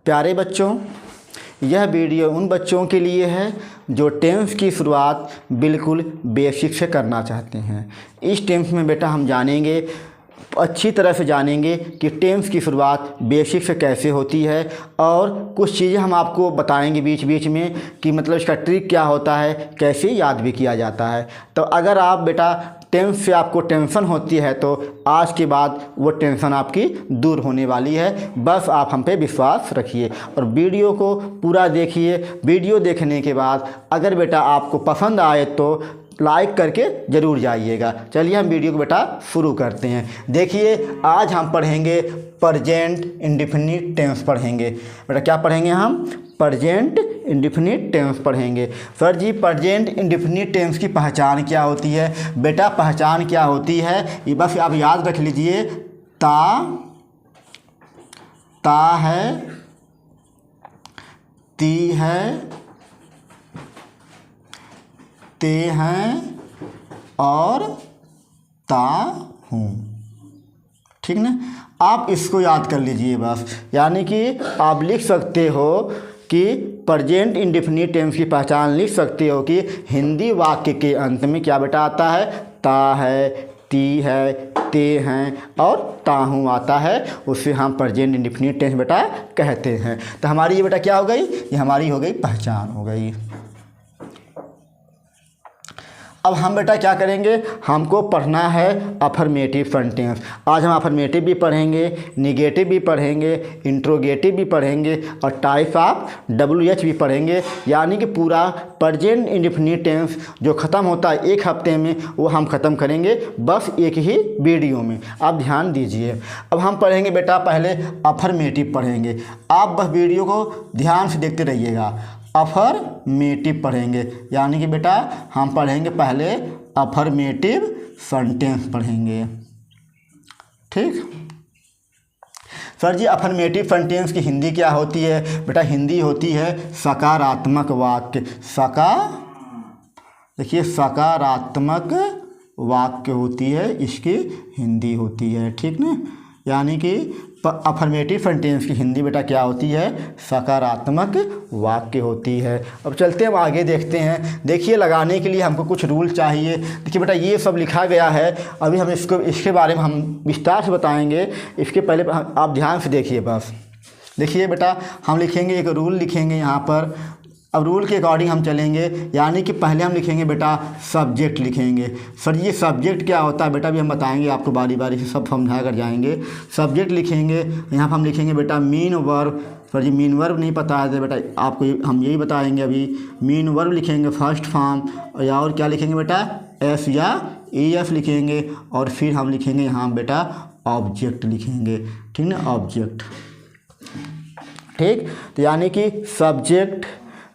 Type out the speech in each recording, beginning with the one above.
प्यारे बच्चों, यह वीडियो उन बच्चों के लिए है जो टेंस की शुरुआत बिल्कुल बेसिक से करना चाहते हैं। इस टेंस में बेटा हम जानेंगे, अच्छी तरह से जानेंगे कि टेंस की शुरुआत बेसिक से कैसे होती है और कुछ चीज़ें हम आपको बताएंगे बीच बीच में कि मतलब इसका ट्रिक क्या होता है, कैसे याद भी किया जाता है। तो अगर आप बेटा टेंस से आपको टेंशन होती है तो आज के बाद वो टेंशन आपकी दूर होने वाली है। बस आप हम पे विश्वास रखिए और वीडियो को पूरा देखिए। वीडियो देखने के बाद अगर बेटा आपको पसंद आए तो लाइक करके ज़रूर जाइएगा। चलिए हम वीडियो को बेटा शुरू करते हैं। देखिए, आज हम पढ़ेंगे प्रेजेंट इंडेफिनिट टेंस पढ़ेंगे। बेटा क्या पढ़ेंगे हम? प्रेजेंट इंडेफिनिट टेंस पढ़ेंगे। सर जी, प्रेजेंट इंडेफिनिट टेंस की पहचान क्या होती है? बेटा पहचान क्या होती है ये बस आप याद रख लीजिए। ता है, ती है, ते हैं और ता हूँ। ठीक ना? आप इसको याद कर लीजिए बस। यानी कि आप लिख सकते हो कि प्रेजेंट इंडेफिनिट टेंस की पहचान लिख सकते हो कि हिंदी वाक्य के अंत में क्या बेटा आता है? ता है, ती है, ते हैं और ताहू आता है। उससे हम प्रेजेंट इंडेफिनिट टेंस बेटा कहते हैं। तो हमारी ये बेटा क्या हो गई? ये हमारी हो गई पहचान हो गई। अब हम बेटा क्या करेंगे? हमको पढ़ना है अफर्मेटिव सेंटेंस। आज हम अफर्मेटिव भी पढ़ेंगे, निगेटिव भी पढ़ेंगे, इंट्रोगेटिव भी पढ़ेंगे और टाइप ऑफ WH भी पढ़ेंगे। यानी कि पूरा प्रेजेंट इंडेफिनिट टेंस जो ख़त्म होता है एक हफ्ते में वो हम ख़त्म करेंगे बस एक ही वीडियो में। आप ध्यान दीजिए। अब हम पढ़ेंगे बेटा, पहले अफर्मेटिव पढ़ेंगे। आप बस वीडियो को ध्यान से देखते रहिएगा। अफर्मेटिव पढ़ेंगे यानी कि बेटा हम पढ़ेंगे पहले अफर्मेटिव सेंटेंस पढ़ेंगे। ठीक सर जी, अफर्मेटिव सेंटेंस की हिंदी क्या होती है? बेटा हिंदी होती है सकारात्मक वाक्य। देखिए सकारात्मक वाक्य होती है, इसकी हिंदी होती है। ठीक ना? यानी कि अफर्मेटिव सेंटेंस की हिंदी बेटा क्या होती है? सकारात्मक वाक्य होती है। अब चलते हम आगे देखते हैं। देखिए, लगाने के लिए हमको कुछ रूल चाहिए। देखिए बेटा, ये सब लिखा गया है। अभी हम इसके बारे में हम विस्तार से बताएंगे। इसके पहले आप ध्यान से देखिए बस। देखिए बेटा, हम लिखेंगे एक रूल लिखेंगे यहाँ पर। अब रूल के अकॉर्डिंग हम चलेंगे। यानी कि पहले हम लिखेंगे बेटा सब्जेक्ट लिखेंगे। सर ये सब्जेक्ट क्या होता है बेटा भी हम बताएंगे आपको, बारी बारी से सब समझा कर जाएंगे। सब्जेक्ट लिखेंगे, यहाँ पर हम लिखेंगे बेटा mean verb. Sir G mean verb नहीं पता है बेटा आपको, हम यही बताएंगे अभी। मीन वर्ब लिखेंगे फर्स्ट फॉर्म, या और क्या लिखेंगे बेटा? एस या EF लिखेंगे। और फिर हम लिखेंगे यहाँ बेटा ऑब्जेक्ट लिखेंगे। ठीक ना? ऑब्जेक्ट। ठीक, तो यानी कि सब्जेक्ट,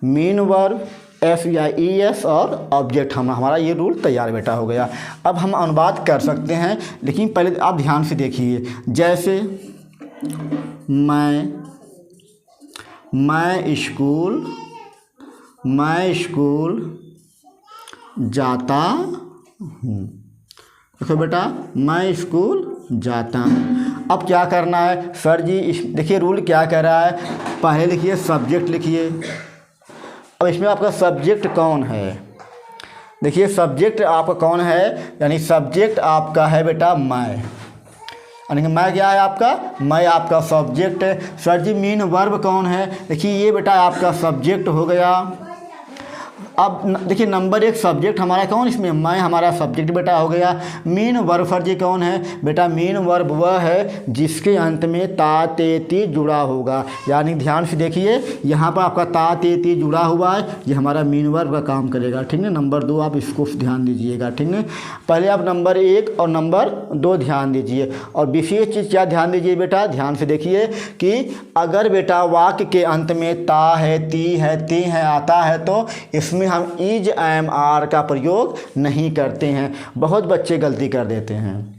मीन वर्ब, एस या ES और ऑब्जेक्ट, हमारा ये रूल तैयार बेटा हो गया। अब हम अनुवाद कर सकते हैं, लेकिन पहले आप ध्यान से देखिए। जैसे मैं स्कूल जाता हूँ। देखो बेटा, मैं स्कूल जाता हूँ। अब क्या करना है? सर जी देखिए रूल क्या कह रहा है। पहले लिखिए सब्जेक्ट लिखिए। अब इसमें आपका सब्जेक्ट कौन है? देखिए सब्जेक्ट आपका कौन है? यानी सब्जेक्ट आपका है बेटा मैं। यानी कि मैं क्या है आपका? मैं आपका सब्जेक्ट है। सर जी मीन वर्ब कौन है? देखिए ये बेटा आपका सब्जेक्ट हो गया। अब देखिए नंबर 1 सब्जेक्ट हमारा कौन? इसमें मैं हमारा सब्जेक्ट बेटा हो गया। मीन वर्ब सर जी कौन है? बेटा मीन वर्ब वह है जिसके अंत में ता ते ती जुड़ा होगा। यानी ध्यान से देखिए, यहाँ पर आपका ता ते ती जुड़ा हुआ है, ये हमारा मीन वर्ब का काम करेगा। ठीक है? नंबर 2 आप इसको ध्यान दीजिएगा। ठीक है? पहले आप नंबर 1 और नंबर 2 ध्यान दीजिए। और विशेष चीज़ क्या ध्यान दीजिए बेटा? ध्यान से देखिए कि अगर बेटा वाक्य के अंत में ता है, ती है, ती है आता है तो इसमें हम इज एम आर का प्रयोग नहीं करते हैं। बहुत बच्चे गलती कर देते हैं।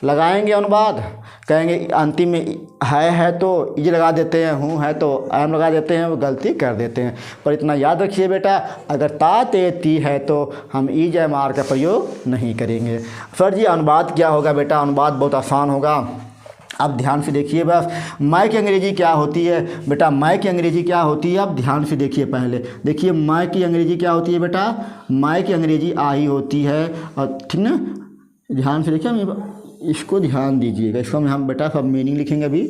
लगाएंगे अनुवाद, कहेंगे अंतिम में है तो इज लगा देते हैं, हूँ है तो एम लगा देते हैं, वो गलती कर देते हैं। पर इतना याद रखिए बेटा, अगर ता ते ती है तो हम इज एम आर का प्रयोग नहीं करेंगे। सर जी अनुवाद क्या होगा बेटा? अनुवाद बहुत आसान होगा। अब ध्यान से देखिए बस, मैं की अंग्रेजी क्या होती है बेटा, मैं की अंग्रेजी क्या होती है, अब ध्यान से देखिए पहले, देखिए मैं की अंग्रेजी क्या होती है बेटा, मैं की अंग्रेजी आई होती है, और ठीक ना, ध्यान से देखिए, इसको ध्यान दीजिएगा, इसको हम बेटा सब मीनिंग लिखेंगे अभी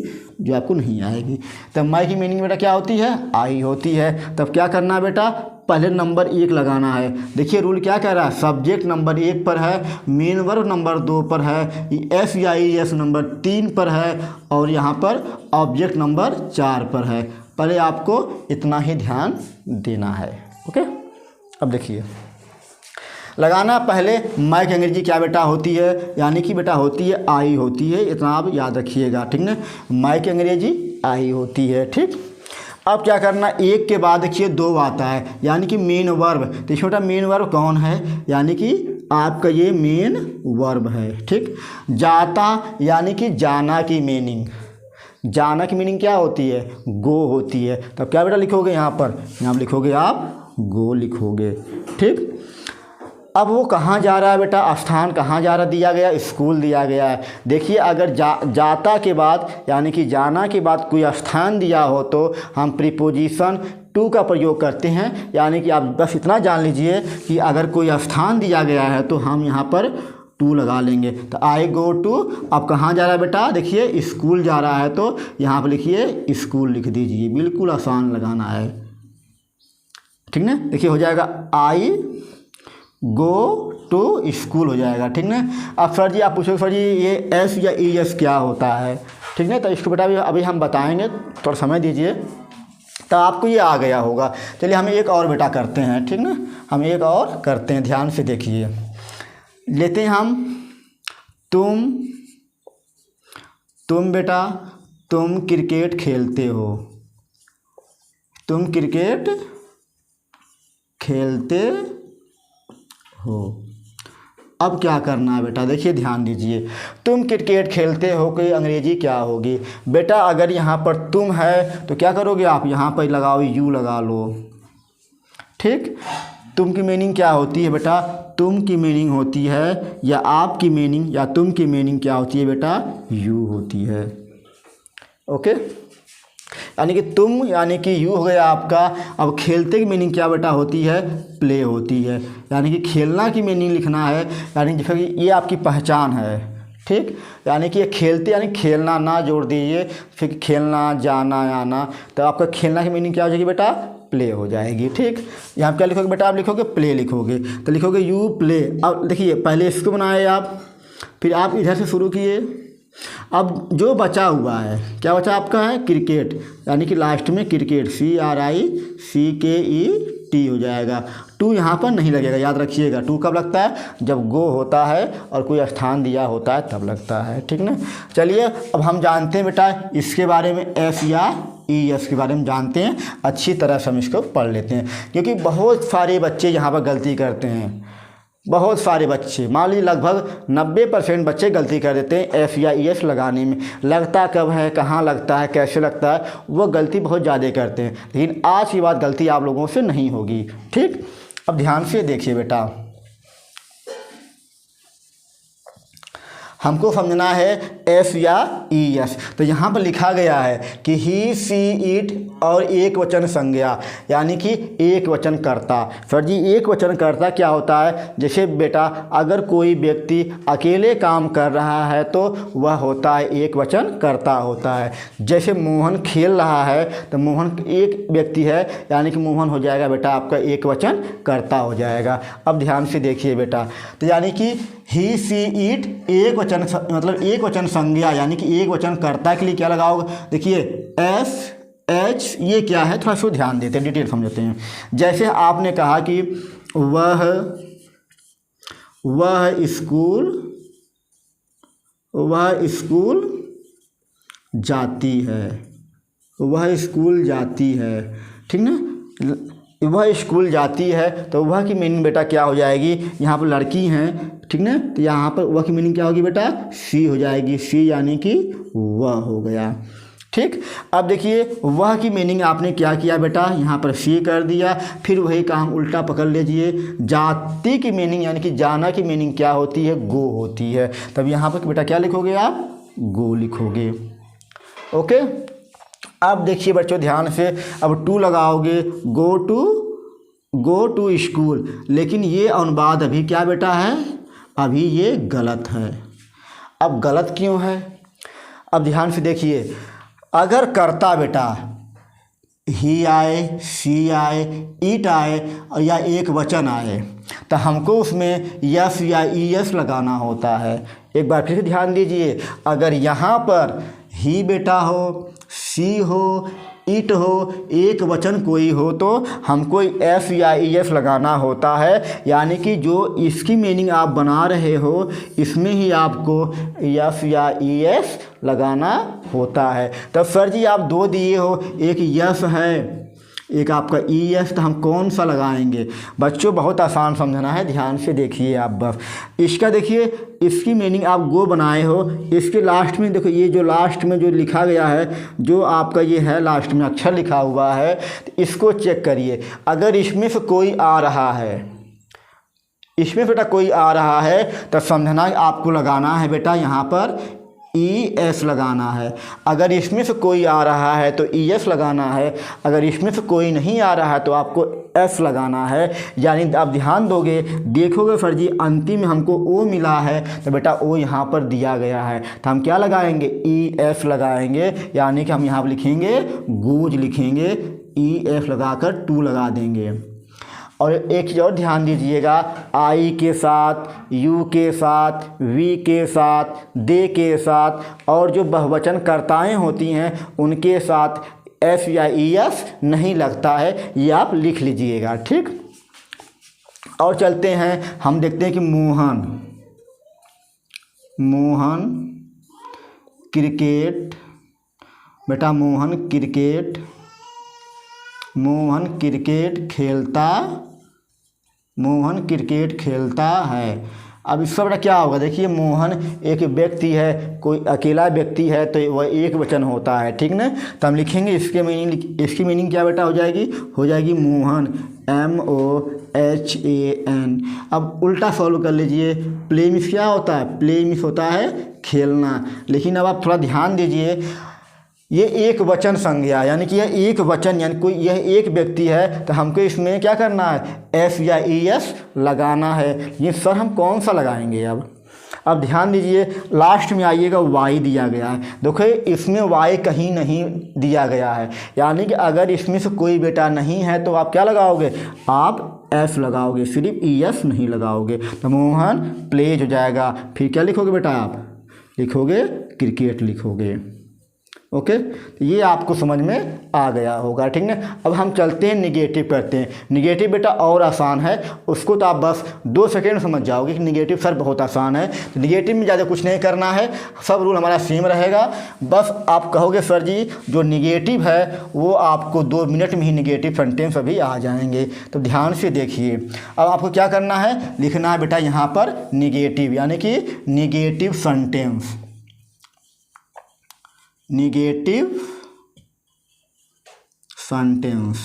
जो आपको नहीं आएगी। तब मैं की मीनिंग बेटा क्या होती है, आई होती है। तब क्या करना है बेटा, पहले नंबर 1 लगाना है। देखिए रूल क्या कह रहा है, सब्जेक्ट नंबर 1 पर है, मेन वर्ब नंबर 2 पर है, एस या ई एस नंबर 3 पर है, और यहाँ पर ऑब्जेक्ट नंबर 4 पर है। पहले आपको इतना ही ध्यान देना है। ओके, अब देखिए लगाना, पहले मैं की अंग्रेजी क्या बेटा होती है, यानी कि बेटा होती है आई होती है, इतना आप याद रखिएगा, ठीक ना, मैं की अंग्रेजी आई होती है। ठीक, अब क्या करना, 1 के बाद देखिए 2 आता है, यानी कि मेन वर्ब। तो छोटा मेन वर्ब कौन है, यानी कि आपका ये मेन वर्ब है। ठीक, जाता यानी कि जाना की मीनिंग, जाना की मीनिंग क्या होती है, गो होती है। तब क्या बेटा लिखोगे, यहाँ पर यहाँ लिखोगे आप गो लिखोगे। ठीक, अब वो कहाँ जा रहा है बेटा, स्थान कहाँ जा रहा दिया गया, स्कूल दिया गया है। देखिए अगर जाता के बाद यानी कि जाना के बाद कोई स्थान दिया हो तो हम प्रीपोजिशन टू का प्रयोग करते हैं, यानी कि आप बस इतना जान लीजिए कि अगर कोई स्थान दिया गया है तो हम यहाँ पर टू लगा लेंगे। तो आई गो टू, अब कहाँ जा रहा है बेटा, देखिए स्कूल जा रहा है, तो यहाँ पर लिखिए स्कूल लिख दीजिए, बिल्कुल आसान लगाना है। ठीक ना, देखिए हो जाएगा आई गो टू स्कूल हो जाएगा। ठीक ना, अब सर जी आप पूछोगे सर जी ये एस या ई एस क्या होता है, ठीक ना, तो इसको बेटा अभी हम बताएंगे, थोड़ा समय दीजिए, तो आपको ये आ गया होगा। चलिए हम एक और बेटा करते हैं, ठीक ना, हम एक और करते हैं, ध्यान से देखिए, लेते हैं हम तुम बेटा तुम क्रिकेट खेलते हो, तुम क्रिकेट खेलते हो। अब क्या करना है बेटा, देखिए ध्यान दीजिए, तुम क्रिकेट खेलते हो कोई अंग्रेजी क्या होगी बेटा, अगर यहाँ पर तुम है तो क्या करोगे आप, यहाँ पर लगाओ यू लगा लो। ठीक, तुम की मीनिंग क्या होती है बेटा, तुम की मीनिंग होती है या आपकी मीनिंग या तुम की मीनिंग क्या होती है बेटा, यू होती है। ओके, यानी कि तुम यानी कि यू हो गया आपका। अब खेलते की मीनिंग क्या बेटा होती है, प्ले होती है, यानी कि खेलना की मीनिंग लिखना है, यानी जैसे कि ये आपकी पहचान है। ठीक, यानी कि ये खेलते यानी खेलना, ना जोड़ दीजिए, फिर खेलना जाना आना, तो आपका खेलना की मीनिंग क्या हो जाएगी बेटा, प्ले हो जाएगी। ठीक, यहाँ क्या लिखोगे बेटा, आप लिखोगे प्ले लिखोगे, तो लिखोगे यू प्ले। अब देखिए पहले इसको बनाए आप, फिर आप इधर से शुरू किए, अब जो बचा हुआ है क्या बचा आपका है, क्रिकेट, यानी कि लास्ट में क्रिकेट CRICKET हो जाएगा। टू यहाँ पर नहीं लगेगा, याद रखिएगा, टू कब लगता है, जब गो होता है और कोई स्थान दिया होता है तब लगता है। ठीक ना, चलिए अब हम जानते हैं बेटा इसके बारे में, एस या ई एस के बारे में जानते हैं, अच्छी तरह से हम इसको पढ़ लेते हैं, क्योंकि बहुत सारे बच्चे यहाँ पर गलती करते हैं, बहुत सारे बच्चे, मान लीजिए लगभग 90% बच्चे गलती कर देते हैं एफ या ई एस लगाने में। लगता कब है, कहाँ लगता है, कैसे लगता है, वो गलती बहुत ज़्यादा करते हैं, लेकिन आज की बात गलती आप लोगों से नहीं होगी। ठीक, अब ध्यान से देखिए बेटा, हमको समझना है एस या ई एस। तो यहाँ पर लिखा गया है कि ही सी इट और एक वचन संज्ञा, यानी कि एक वचन कर्ता। सर जी एक वचन कर्ता क्या होता है, जैसे बेटा अगर कोई व्यक्ति अकेले काम कर रहा है तो वह होता है एक वचन कर्ता होता है। जैसे मोहन खेल रहा है तो मोहन एक व्यक्ति है, यानी कि मोहन हो जाएगा बेटा आपका एक वचन कर्ता हो जाएगा। अब ध्यान से देखिए बेटा, तो यानी कि ही सी इट एक वचन मतलब एक वचन संज्ञा, यानी कि एक वचन कर्ता के लिए क्या लगाओगे, देखिए एस एच, ये क्या है थोड़ा सा ध्यान देते हैं, डिटेल समझते हैं। जैसे आपने कहा कि वह स्कूल जाती है, वह स्कूल जाती है, ठीक ना, वह स्कूल जाती है, तो वह की मीनिंग बेटा क्या हो जाएगी, यहाँ पर लड़की हैं, ठीक ना, तो यहाँ पर वह की मीनिंग क्या होगी बेटा, सी हो जाएगी, सी यानी कि वह हो गया। ठीक, अब देखिए वह की मीनिंग आपने क्या किया बेटा, यहाँ पर सी कर दिया, फिर वही काम उल्टा पकड़ लीजिए। जाति की मीनिंग यानी कि जाना की मीनिंग क्या होती है, गो होती है, तब यहाँ पर बेटा क्या लिखोगे आप, गो लिखोगे। ओके, अब देखिए बच्चों ध्यान से, अब टू लगाओगे, गो टू स्कूल, लेकिन ये अनुवाद अभी क्या बेटा है, अभी ये गलत है। अब गलत क्यों है, अब ध्यान से देखिए, अगर करता बेटा ही आए, सी आए, ईट आए या एक वचन आए तो हमको उसमें यस या ईएस लगाना होता है। एक बार फिर से ध्यान दीजिए, अगर यहाँ पर ही बेटा हो, सी हो, इट हो, एक वचन कोई हो तो हमको एस या ईएस लगाना होता है, यानी कि जो इसकी मीनिंग आप बना रहे हो इसमें ही आपको एस या ईएस लगाना होता है। तब सर जी आप दो दिए हो, एक यस है एक आपका ईएस, तो हम कौन सा लगाएंगे। बच्चों बहुत आसान समझना है, ध्यान से देखिए आप बस। इसका देखिए, इसकी मीनिंग आप गो बनाए हो, इसके लास्ट में देखो, ये जो लास्ट में जो लिखा गया है, जो आपका ये है लास्ट में अक्षर लिखा हुआ है, तो इसको चेक करिए। अगर इसमें से कोई आ रहा है, इसमें बेटा कोई आ रहा है तो समझना आपको लगाना है बेटा यहाँ पर ई एस लगाना है। अगर इसमें से कोई आ रहा है तो ई एस लगाना है, अगर इसमें से कोई नहीं आ रहा है तो आपको एस लगाना है। यानी आप ध्यान दोगे, देखोगे सर जी अंतिम में हमको ओ मिला है तो बेटा ओ यहाँ पर दिया गया है, तो हम क्या लगाएंगे, ई एस लगाएंगे। यानी कि हम यहाँ पर लिखेंगे गूंज, लिखेंगे ई एस लगाकर टू लगा देंगे। और एक चीज़ और ध्यान दीजिएगा, आई के साथ, यू के साथ, वी के साथ, दे के साथ और जो बहुवचन कर्ताएँ होती हैं उनके साथ एस या ई एस नहीं लगता है, ये आप लिख लीजिएगा, ठीक। और चलते हैं, हम देखते हैं कि मोहन क्रिकेट, बेटा मोहन क्रिकेट खेलता है। अब इसका बेटा क्या होगा, देखिए मोहन एक व्यक्ति है, कोई अकेला व्यक्ति है तो वह एक वचन होता है, ठीक ना। तो हम लिखेंगे इसकी मीनिंग क्या बेटा हो जाएगी मोहन, MOHAN। अब उल्टा सॉल्व कर लीजिए, प्ले मिस क्या होता है, प्ले मिस होता है खेलना। लेकिन अब आप थोड़ा ध्यान दीजिए, ये एक वचन संज्ञा, यानी कि यह एक वचन, यानी कोई यह एक व्यक्ति है तो हमको इसमें क्या करना है, एस या ई एस लगाना है। ये सर हम कौन सा लगाएंगे। अब ध्यान दीजिए, लास्ट में आइएगा वाई दिया गया है, देखो इसमें वाई कहीं नहीं दिया गया है, यानी कि अगर इसमें से कोई बेटा नहीं है तो आप क्या लगाओगे, आप एस लगाओगे, सिर्फ ई एस नहीं लगाओगे। तो मोहन प्लेज हो जाएगा। फिर क्या लिखोगे बेटा, आप लिखोगे क्रिकेट लिखोगे। ओके, तो ये आपको समझ में आ गया होगा, ठीक है। अब हम चलते हैं निगेटिव करते हैं। निगेटिव बेटा और आसान है, उसको तो आप बस 2 सेकेंड में समझ जाओगे कि निगेटिव सर बहुत आसान है। तो निगेटिव में ज़्यादा कुछ नहीं करना है, सब रूल हमारा सेम रहेगा। बस आप कहोगे सर जी जो निगेटिव है वो आपको 2 मिनट में ही निगेटिव सेंटेंस अभी आ जाएंगे। तो ध्यान से देखिए, अब आपको क्या करना है, लिखना है बेटा यहाँ पर निगेटिव, यानी कि निगेटिव सेंटेंस, निगेटिव सेंटेंस,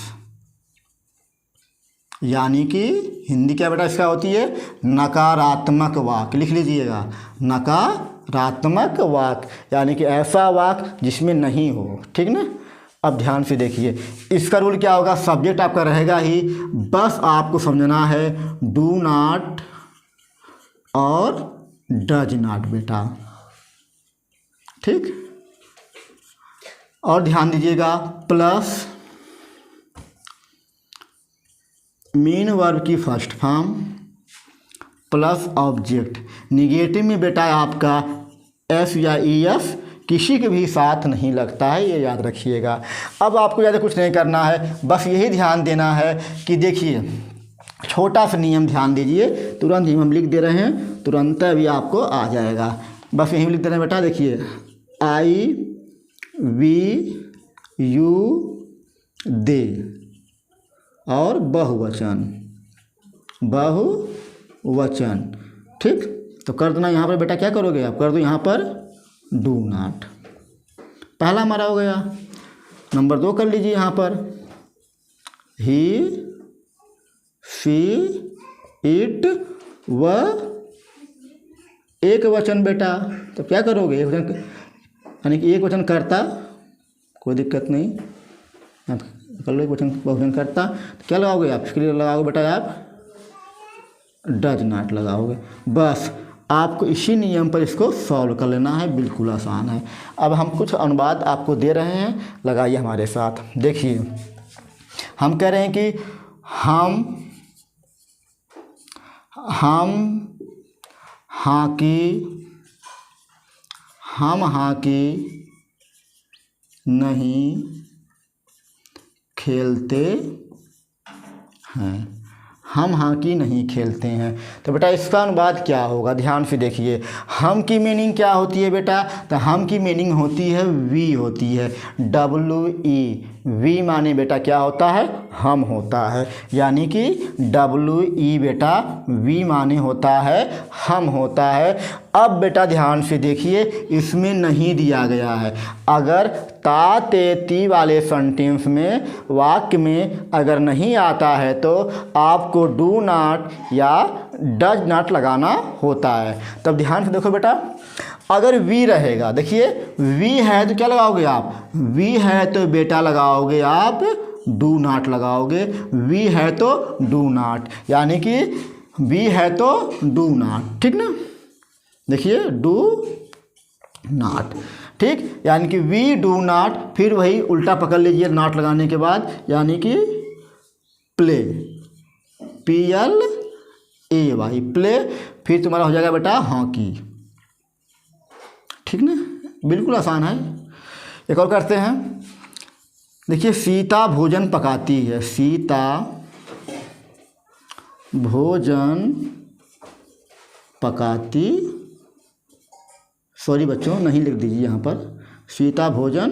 यानी कि हिंदी क्या बेटा इसका होती है, नकारात्मक वाक्य। लिख लीजिएगा, नकारात्मक वाक्य, यानी कि ऐसा वाक्य जिसमें नहीं हो, ठीक ना। अब ध्यान से देखिए, इसका रूल क्या होगा, सब्जेक्ट आपका रहेगा ही, बस आपको समझना है डू नॉट और डज नॉट बेटा, ठीक। और ध्यान दीजिएगा, प्लस मेन वर्ब की first form plus object. Negative में बेटा आपका एस या ई एस किसी के भी साथ नहीं लगता है, ये याद रखिएगा। अब आपको ज़्यादा कुछ नहीं करना है, बस यही ध्यान देना है कि देखिए छोटा सा नियम ध्यान दीजिए, तुरंत ही हम लिख दे रहे हैं, तुरंत अभी आपको आ जाएगा। बस यही लिख दे रहे हैं बेटा, देखिए आई वी यू दे और बहुवचन, ठीक। तो कर देना यहाँ पर बेटा, क्या करोगे आप, कर दो यहाँ पर डू नॉट, पहला हमारा हो गया। नंबर 2 कर लीजिए यहाँ पर ही, सी, इट, व एक वचन बेटा, तो क्या करोगे, यानी कि एक वचन कर्ता, कोई दिक्कत नहीं, आप कर लो एक वचन बहुवचन कर्ता। तो क्या लगाओगे आप, इसके लिए लगाओगे बेटा आप डज नॉट लगाओगे। बस आपको इसी नियम पर इसको सॉल्व कर लेना है, बिल्कुल आसान है। अब हम कुछ अनुवाद आपको दे रहे हैं, लगाइए हमारे साथ। देखिए हम कह रहे हैं कि हम हॉकी नहीं खेलते हैं, हम हॉकी नहीं खेलते हैं। तो बेटा इसका अनुवाद क्या होगा, ध्यान से देखिए। हम की मीनिंग क्या होती है बेटा, तो हम की मीनिंग होती है वी होती है, WE। वी माने बेटा क्या होता है, हम होता है, यानी कि WE बेटा वी माने होता है हम होता है। अब बेटा ध्यान से देखिए, इसमें नहीं दिया गया है। अगर ता ते ती वाले सेंटेंस में, वाक्य में अगर नहीं आता है तो आपको डू नॉट या डज नॉट लगाना होता है। तब ध्यान से देखो बेटा, अगर वी रहेगा, देखिए वी है तो क्या लगाओगे आप, वी है तो बेटा लगाओगे आप डू नॉट लगाओगे, वी है तो डू नॉट, यानी कि वी है तो डू नॉट, ठीक ना। देखिए डू नॉट, ठीक, यानी कि वी डू नॉट, फिर वही उल्टा पकड़ लीजिए नॉट लगाने के बाद, यानी कि प्ले, PLAY प्ले, फिर तुम्हारा हो जाएगा बेटा हॉकी, ठीक ना, बिल्कुल आसान है। एक और करते हैं, देखिए सीता भोजन पकाती है, सीता भोजन पकाती, सॉरी बच्चों नहीं लिख दीजिए यहाँ पर, सीता भोजन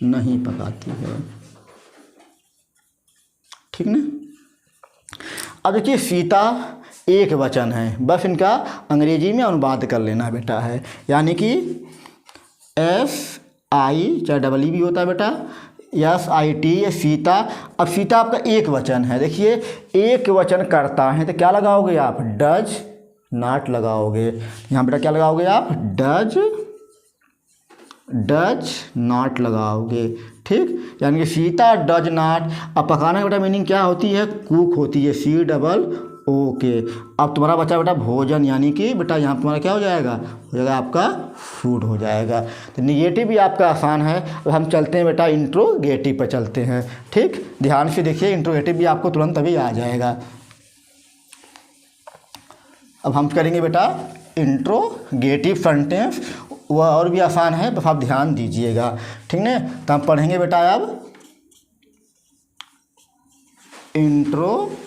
नहीं पकाती है, ठीक ना। अब देखिए सीता एक वचन है, बस इनका अंग्रेजी में अनुवाद कर लेना बेटा है, यानी कि SI चाहे EE भी होता है बेटा, SIT सीता। अब सीता आपका एक वचन है, देखिए एक वचन करता है तो क्या लगाओगे आप, डज नॉट लगाओगे। यहाँ बेटा क्या लगाओगे आप, डज नॉट लगाओगे, ठीक, यानी कि सीता डज नॉट। अब पकाना का बेटा मीनिंग क्या होती है, कुक होती है, COOK। अब तुम्हारा बचा बेटा भोजन, यानी कि बेटा यहाँ तुम्हारा क्या हो जाएगा आपका फूड हो जाएगा। तो निगेटिव भी आपका आसान है। अब हम चलते हैं बेटा इंट्रोगेटिव पर चलते हैं, ठीक, ध्यान से देखिए, इंट्रोगेटिव भी आपको तुरंत अभी आ जाएगा। अब हम करेंगे बेटा इंट्रोगेटिव सेंटेंस, वह और भी आसान है, बस आप ध्यान दीजिएगा, ठीक ना। तो हम पढ़ेंगे बेटा अब इंट्रोगेटिव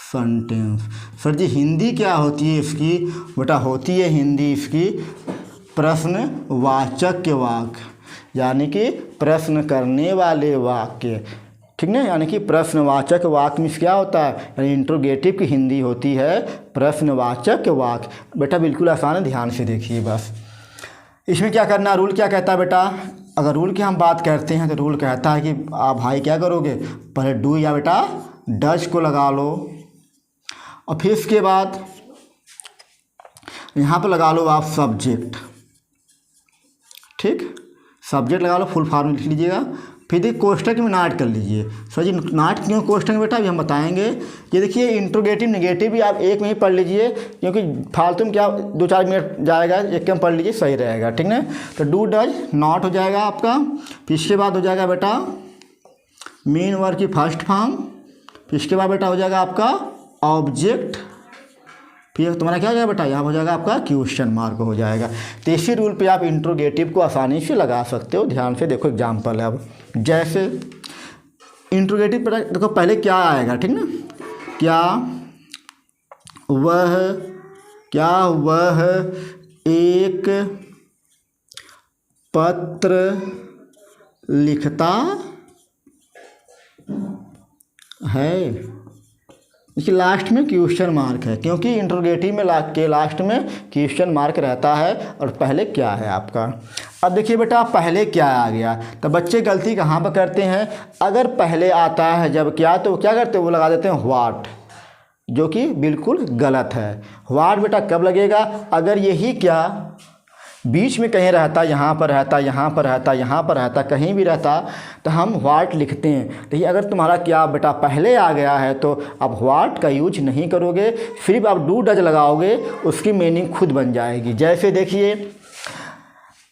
सेंटेंस। सर जी हिंदी क्या होती है इसकी, बेटा होती है हिंदी इसकी प्रश्नवाचक वाक्य, यानी कि प्रश्न करने वाले वाक्य, ठीक ना, यानी कि प्रश्नवाचक वाक्य में क्या होता है, यानी इंट्रोगेटिव की हिंदी होती है प्रश्नवाचक वाक्य। बेटा बिल्कुल आसान है, ध्यान से देखिए बस। इसमें क्या करना, रूल क्या कहता है बेटा, अगर रूल की हम बात करते हैं तो रूल कहता है कि आप भाई क्या करोगे, पहले डू या बेटा डज को लगा लो, और फिर इसके बाद यहाँ पर लगा लो आप सब्जेक्ट, ठीक, सब्जेक्ट लगा लो, फुल फॉर्म लिख लीजिएगा, फिर देखिए कोष्टक में नॉट कर लीजिए। सर जी नॉट क्यों कोष्टक में बेटा, अभी हम बताएंगे। ये देखिए इंट्रोगेटिव निगेटिव भी आप एक में ही पढ़ लीजिए, क्योंकि फालतू में क्या 2-4 मिनट जाएगा, एक में पढ़ लीजिए सही रहेगा, ठीक ना। तो डू डज नॉट हो जाएगा आपका, फिर इसके बाद हो जाएगा बेटा मेन वर्ब की फर्स्ट फॉर्म, फिर इसके बाद बेटा हो जाएगा आपका ऑब्जेक्ट, फिर तुम्हारा क्या हो जाएगा बेटा, यहाँ हो जाएगा आपका क्वेश्चन मार्क हो जाएगा। तो इसी रूल पे आप इंट्रोगेटिव को आसानी से लगा सकते हो। ध्यान से देखो एग्जाम्पल है, अब जैसे इंट्रोगेटिव पर देखो पहले क्या आएगा, ठीक ना, क्या वह एक पत्र लिखता है, इसके लास्ट में क्वेश्चन मार्क है, क्योंकि इंट्रोगेटिव में के लास्ट में क्वेश्चन मार्क रहता है, और पहले क्या है आपका। अब देखिए बेटा पहले क्या आ गया, तो बच्चे गलती कहाँ पर करते हैं, अगर पहले आता है जब क्या, तो क्या करते हैं वो लगा देते हैं व्हाट, जो कि बिल्कुल गलत है। व्हाट बेटा कब लगेगा? अगर यही क्या बीच में कहीं रहता, यहाँ पर रहता, यहाँ पर रहता, यहाँ पर रहता, कहीं भी रहता तो हम व्हाट लिखते हैं। देखिए अगर तुम्हारा क्या बेटा पहले आ गया है तो अब व्हाट का यूज नहीं करोगे, सिर्फ आप डू डज लगाओगे, उसकी मीनिंग खुद बन जाएगी। जैसे देखिए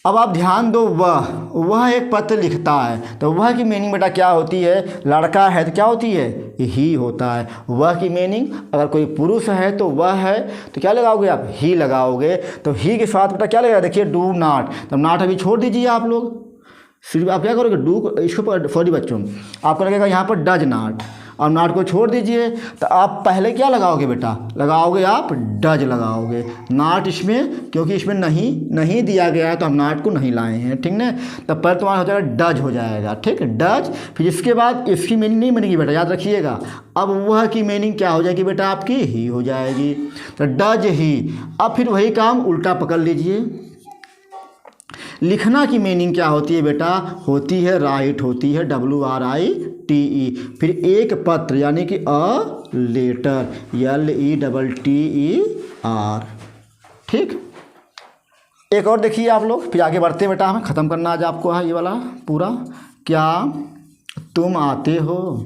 अब आप ध्यान दो, वह एक पत्र लिखता है, तो वह की मीनिंग बेटा क्या होती है? लड़का है तो क्या होती है? ही होता है। वह की मीनिंग अगर कोई पुरुष है तो वह है, तो क्या लगाओगे आप? ही लगाओगे। तो ही के साथ बेटा क्या लगेगा? देखिए डू नॉट, तो नॉट अभी छोड़ दीजिए आप लोग, सिर्फ आप क्या करोगे? डू, इसको सॉरी बच्चों, आपको लगेगा यहाँ पर डज नॉट, और नॉट को छोड़ दीजिए, तो आप पहले क्या लगाओगे बेटा? लगाओगे आप डज लगाओगे। नॉट इसमें, क्योंकि इसमें नहीं दिया गया है तो हम नॉट को नहीं लाए हैं, ठीक ना। तब पर तुम्हारा हो जाएगा डज हो जाएगा, ठीक है, डज। फिर इसके बाद इसकी मीनिंग नहीं बनेगी बेटा, याद रखिएगा। अब वह की मीनिंग क्या हो जाएगी बेटा? आपकी ही हो जाएगी, तो डज ही। अब फिर वही काम उल्टा पकड़ लीजिए। लिखना की मीनिंग क्या होती है बेटा? होती है राइट, होती है WRITE। फिर एक पत्र यानी कि अ लेटर, LETTER, ठीक। एक और देखिए आप लोग, फिर आगे बढ़ते बेटा, हमें ख़त्म करना आज आपको है ये वाला पूरा। क्या तुम आते हो,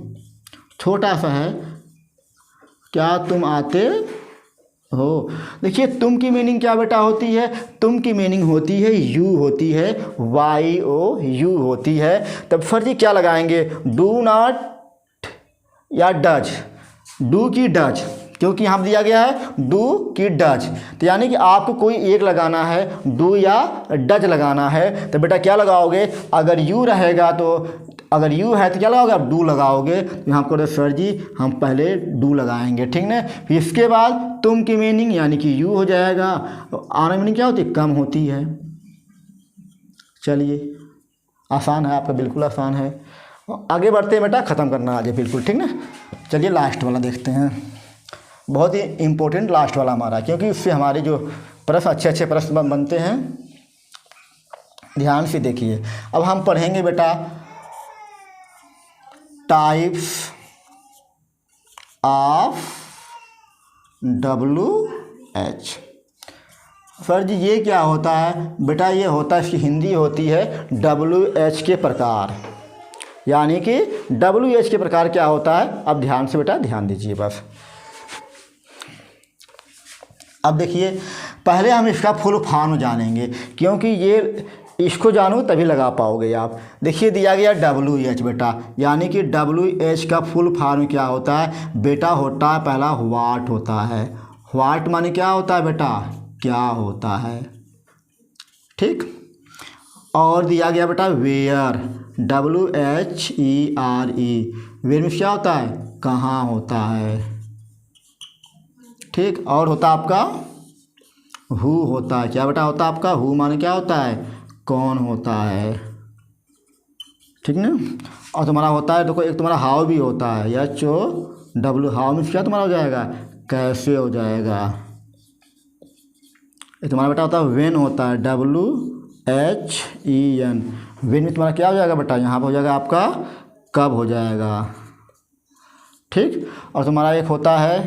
छोटा सा है, क्या तुम आते हो। देखिए तुम की मीनिंग क्या बेटा होती है? तुम की मीनिंग होती है यू होती है, YOU होती है। तब फर्जी क्या लगाएंगे? डू नॉट या डज, डू की डज, क्योंकि यहाँ दिया गया है डू की डज, तो यानी कि आपको कोई एक लगाना है, डू या डज लगाना है। तो बेटा क्या लगाओगे? अगर यू रहेगा तो, अगर यू है तो क्या लगाओगे आप? डू लगाओगे। तो यहाँ पर सर जी हम पहले डू लगाएंगे, ठीक ना। फिर इसके बाद तुम की मीनिंग यानी कि यू हो जाएगा। आना मीनिंग क्या होती है? कम होती है। चलिए आसान है आपका, बिल्कुल आसान है। आगे बढ़ते हैं बेटा, ख़त्म करना आज बिल्कुल, ठीक ना। चलिए लास्ट वाला देखते हैं, बहुत ही इम्पोर्टेंट लास्ट वाला हमारा, क्योंकि उससे हमारे जो प्रश्न अच्छे प्रश्न बनते हैं। ध्यान से देखिए, अब हम पढ़ेंगे बेटा टाइप्स ऑफ WH। सर जी ये क्या होता है बेटा? ये होता है, इसकी हिंदी होती है WH के प्रकार, यानी कि WH के प्रकार क्या होता है? अब ध्यान से बेटा ध्यान दीजिए बस। अब देखिए पहले हम इसका फुल फॉर्म जानेंगे, क्योंकि ये इसको जानो तभी लगा पाओगे आप। देखिए दिया गया WH बेटा, यानी कि WH का फुल फॉर्म क्या होता है बेटा? होता है पहला व्हाट होता है। व्हाट माने क्या होता है बेटा? क्या होता है, ठीक। और दिया गया बेटा वेयर, WHERE, वेयर में क्या होता है? कहाँ होता है, ठीक। और होता आपका हु होता है, क्या बेटा होता है आपका? हु माने क्या होता है? कौन होता है, ठीक ना। और तुम्हारा होता है, देखो एक तुम्हारा हाउ भी होता है, HOW, हाउ में क्या तुम्हारा हो जाएगा? कैसे हो जाएगा। ये तुम्हारा बेटा होता है व्हेन होता है, WHEN, व्हेन में तुम्हारा क्या हो जाएगा बेटा? यहाँ पर हो जाएगा आपका कब हो जाएगा, ठीक। और तुम्हारा एक होता है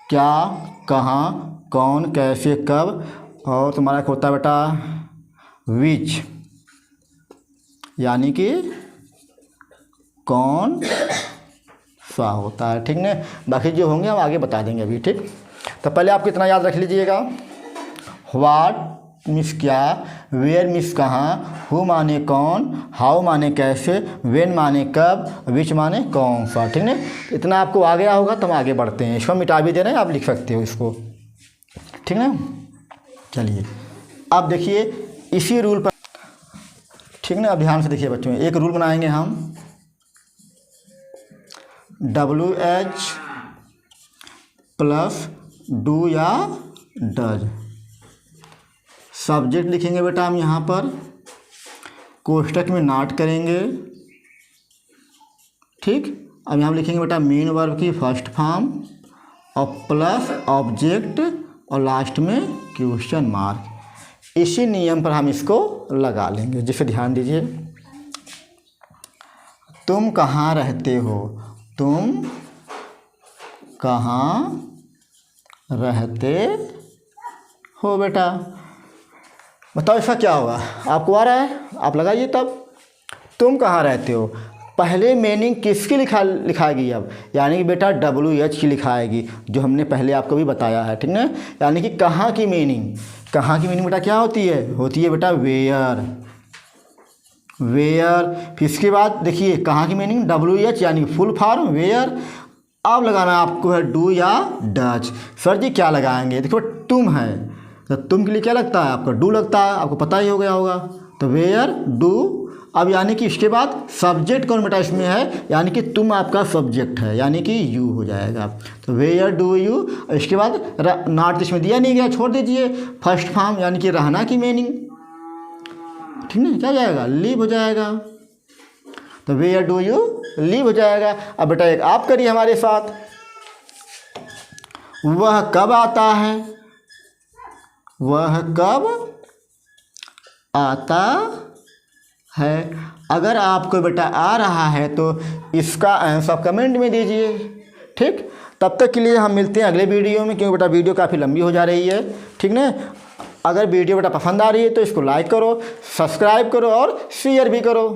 क्या, कहाँ, कौन, कैसे, कब। और तुम्हारा एक होता है बेटा विच, यानी कि कौन सा होता है, ठीक ना। बाकी जो होंगे हम आगे बता देंगे अभी, ठीक। तो पहले आप कितना याद रख लीजिएगा। व्हाट मिस क्या, वेयर मिस कहाँ, हु माने कौन, हाउ माने कैसे, व्हेन माने कब, विच माने कौन सा, ठीक ना। इतना आपको आ गया होगा तो हम आगे बढ़ते हैं। इसको मिटा भी दे रहे हैं, आप लिख सकते हो इसको, ठीक ना। चलिए अब देखिए इसी रूल पर, ठीक ना। अब ध्यान से देखिए बच्चों, एक रूल बनाएंगे हम, WH प्लस डू या डज। सब्जेक्ट लिखेंगे बेटा हम यहाँ पर, कोष्टक में नॉट करेंगे, ठीक। अब यहाँ लिखेंगे बेटा मेन वर्ब की फर्स्ट फॉर्म और प्लस ऑब्जेक्ट और लास्ट में क्वेश्चन मार्क। इसी नियम पर हम इसको लगा लेंगे, जिसे ध्यान दीजिए। तुम कहाँ रहते हो, तुम कहाँ रहते हो बेटा? बताओ इसका क्या होगा? आपको आ रहा है? आप लगाइए तब। तुम कहाँ रहते हो, पहले मीनिंग किसकी लिखाएगी अब, यानी कि बेटा WH की लिखाएगी, जो हमने पहले आपको भी बताया है, ठीक ना। यानी कि कहाँ की मीनिंग बेटा क्या होती है बेटा वेयर। फिर इसके बाद देखिए कहाँ की मीनिंग WH यानी कि फुल फॉर्म वेयर। अब लगाना आपको है डू या डच। सर जी क्या लगाएंगे? देखो तुम है तो तुम के लिए क्या लगता है आपका? डू लगता है, आपको पता ही हो गया होगा। तो वेयर डू। अब यानी कि इसके बाद सब्जेक्ट कौन बेटा इसमें है, यानी कि तुम आपका सब्जेक्ट है, यानी कि यू हो जाएगा। तो वेयर डू यू। इसके बाद नॉट इसमें दिया नहीं गया, छोड़ दीजिए। फर्स्ट फॉर्म यानी कि रहना की मीनिंग, ठीक है, क्या जाएगा? लिव हो जाएगा। तो वेयर डू यू लिव हो जाएगा। अब बेटा एक आप करिए हमारे साथ, वह कब आता है, वह कब आता है। अगर आपको बेटा आ रहा है तो इसका आंसर कमेंट में दीजिए, ठीक। तब तक के लिए हम मिलते हैं अगले वीडियो में, क्योंकि बेटा वीडियो काफ़ी लंबी हो जा रही है, ठीक ना। अगर वीडियो बेटा पसंद आ रही है तो इसको लाइक करो, सब्सक्राइब करो और शेयर भी करो।